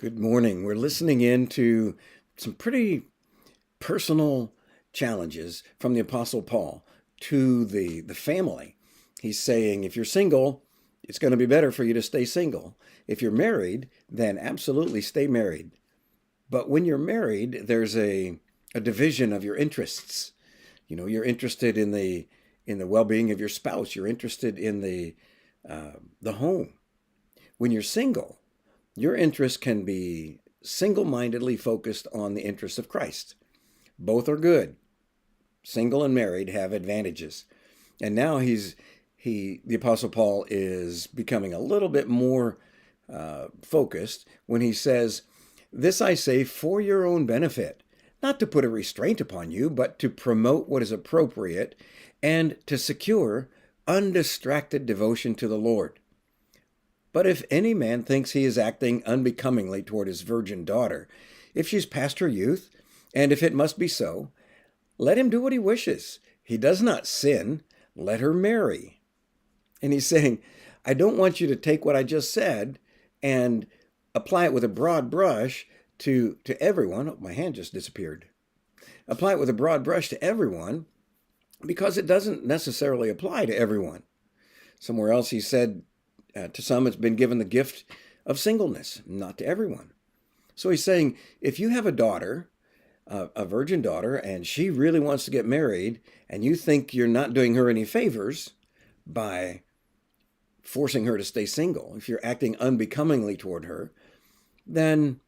Good morning. We're listening in to some pretty personal challenges from the Apostle Paul to the family. He's saying if you're single, it's going to be better for you to stay single. If you're married, then absolutely stay married. But when you're married, there's a division of your interests. You're interested in the well-being of your spouse. You're interested in the home. When you're single, your interest can be single-mindedly focused on the interests of Christ. Both are good. Single and married have advantages. And now the Apostle Paul is becoming a little bit more focused when he says, "This I say for your own benefit, not to put a restraint upon you, but to promote what is appropriate and to secure undistracted devotion to the Lord. But if any man thinks he is acting unbecomingly toward his virgin daughter, if she's past her youth, and if it must be so, let him do what he wishes. He does not sin. Let her marry." And he's saying, I don't want you to take what I just said and apply it with a broad brush to everyone. Oh, my hand just disappeared. Apply it with a broad brush to everyone because it doesn't necessarily apply to everyone. Somewhere else he said, to some it's been given the gift of singleness, not to everyone. So he's saying, if you have a daughter, a virgin daughter, and she really wants to get married, and you think you're not doing her any favors by forcing her to stay single, if you're acting unbecomingly toward her, then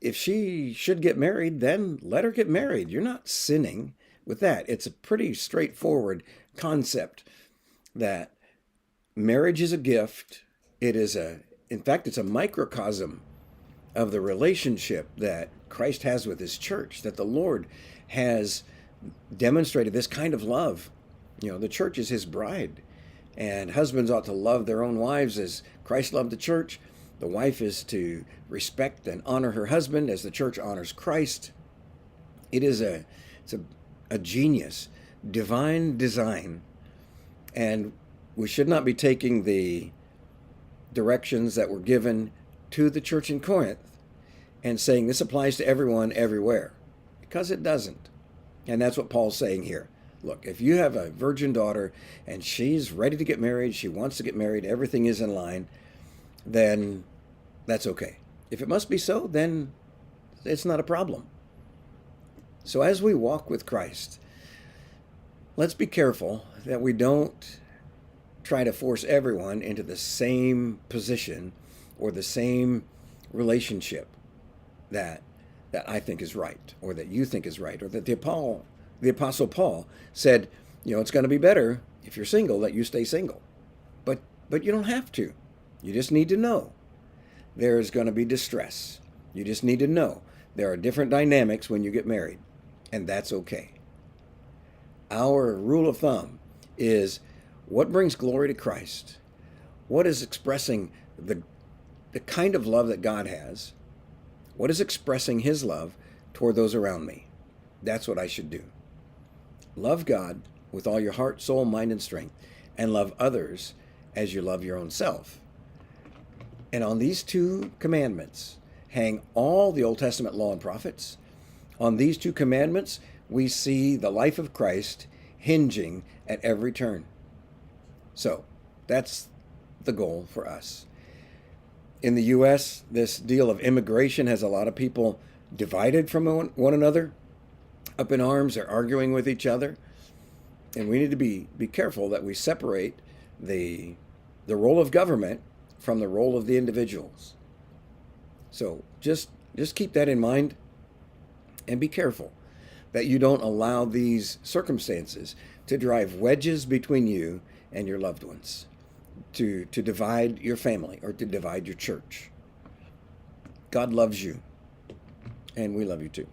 if she should get married, then let her get married. You're not sinning with that. It's a pretty straightforward concept that marriage is a gift. In fact, it's a microcosm of the relationship that Christ has with his church, that the Lord has demonstrated this kind of love. The church is his bride, and husbands ought to love their own wives as Christ loved the church. The wife is to respect and honor her husband as the church honors Christ. It's a genius, divine design, and we should not be taking the directions that were given to the church in Corinth and saying this applies to everyone everywhere, because it doesn't. And that's what Paul's saying here. Look, if you have a virgin daughter and she's ready to get married, she wants to get married, everything is in line, then that's okay. If it must be so, then it's not a problem. So as we walk with Christ, let's be careful that we don't try to force everyone into the same position or the same relationship that I think is right, or that you think is right, or that the Apostle Paul said, it's going to be better if you're single that you stay single. But you don't have to. You just need to know there is going to be distress. You just need to know there are different dynamics when you get married, and that's okay. Our rule of thumb is what brings glory to Christ, what is expressing the kind of love that God has, what is expressing his love toward those around me. That's what I should do. Love God with all your heart, soul, mind, and strength, and love others as you love your own self. And on these two commandments hang all the Old Testament law and prophets. On these two commandments, we see the life of Christ hinging at every turn. So that's the goal for us. In the U.S., this deal of immigration has a lot of people divided from one another, up in arms, they're arguing with each other. And we need to be careful that we separate the role of government from the role of the individuals. So just keep that in mind and be careful that you don't allow these circumstances to drive wedges between you and your loved ones, to divide your family or to divide your church. God loves you, and we love you too.